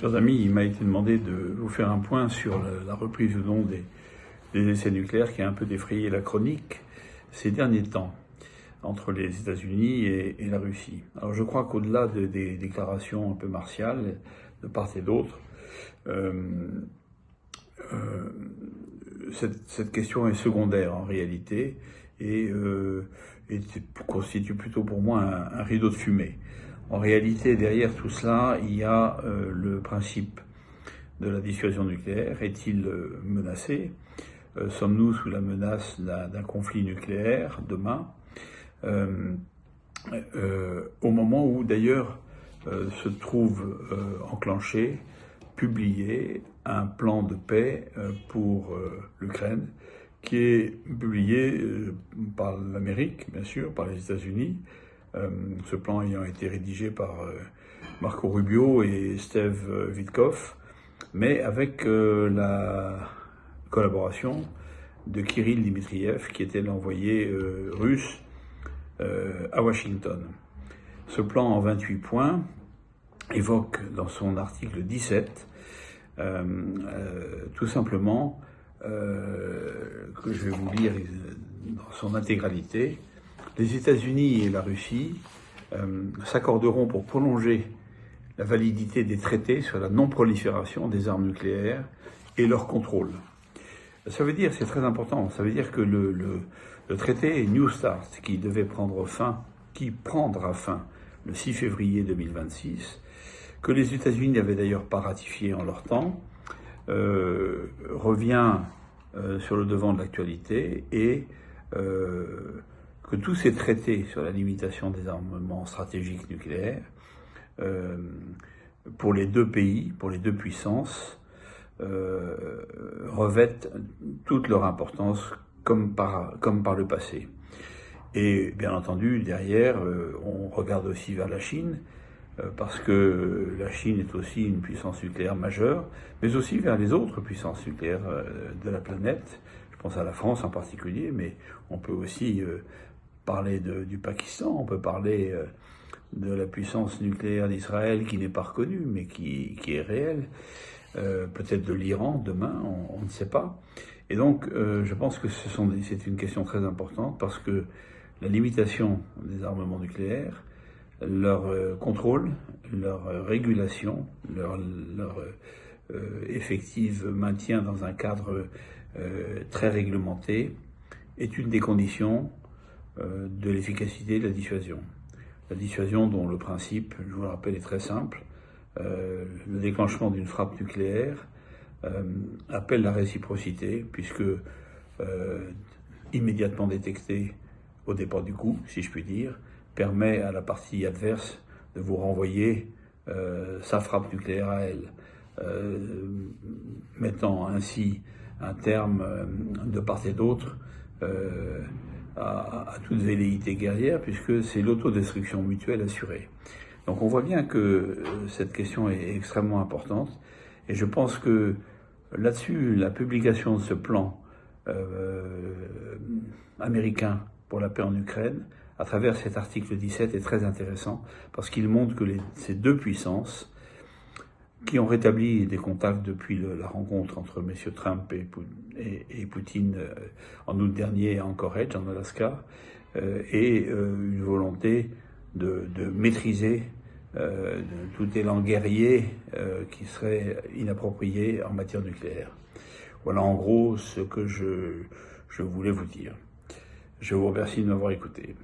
Chers amis, il m'a été demandé de vous faire un point sur la reprise ou non des essais nucléaires qui a un peu défrayé la chronique ces derniers temps entre les États-Unis et la Russie. Alors je crois qu'au-delà des déclarations un peu martiales de part et d'autre, cette question est secondaire en réalité et constitue plutôt pour moi un rideau de fumée. En réalité, derrière tout cela, il y a le principe de la dissuasion nucléaire. Est-il menacé ? Sommes-nous sous la menace d'un conflit nucléaire demain ? Au moment où d'ailleurs se trouve enclenché, publié, un plan de paix pour l'Ukraine, qui est publié par l'Amérique, bien sûr, par les États-Unis. Ce plan ayant été rédigé par Marco Rubio et Steve Witkoff, mais avec la collaboration de Kirill Dmitriev, qui était l'envoyé russe à Washington. Ce plan en 28 points évoque dans son article 17 tout simplement, que je vais vous lire dans son intégralité, les États-Unis et la Russie s'accorderont pour prolonger la validité des traités sur la non-prolifération des armes nucléaires et leur contrôle. Ça veut dire, c'est très important, ça veut dire que le traité New Start, qui prendra fin le 6 février 2026, que les États-Unis n'avaient d'ailleurs pas ratifié en leur temps, revient sur le devant de l'actualité et que tous ces traités sur la limitation des armements stratégiques nucléaires, pour les deux pays, pour les deux puissances, revêtent toute leur importance comme par le passé. Et bien entendu, derrière, on regarde aussi vers la Chine, parce que la Chine est aussi une puissance nucléaire majeure, mais aussi vers les autres puissances nucléaires de la planète. Je pense à la France en particulier, mais on peut aussi parler du Pakistan, on peut parler de la puissance nucléaire d'Israël qui n'est pas reconnue, mais qui est réelle, peut-être de l'Iran demain, on ne sait pas. Et donc, je pense que c'est une question très importante, parce que la limitation des armements nucléaires, leur contrôle, leur régulation, leur effectif maintien dans un cadre très réglementé est une des conditions de l'efficacité de la dissuasion. La dissuasion dont le principe, je vous le rappelle, est très simple. Le déclenchement d'une frappe nucléaire appelle la réciprocité, puisque immédiatement détectée au départ du coup, si je puis dire, permet à la partie adverse de vous renvoyer sa frappe nucléaire à elle, mettant ainsi un terme de part et d'autre à toute velléité guerrière, puisque c'est l'autodestruction mutuelle assurée. Donc on voit bien que cette question est extrêmement importante, et je pense que là-dessus, la publication de ce plan américain pour la paix en Ukraine, à travers cet article 17, est très intéressant, parce qu'il montre que ces deux puissances, qui ont rétabli des contacts depuis la rencontre entre M. Trump et Poutine en août dernier à Anchorage, en Alaska, et une volonté de maîtriser tout élan guerrier qui serait inapproprié en matière nucléaire. Voilà en gros ce que je voulais vous dire. Je vous remercie de m'avoir écouté.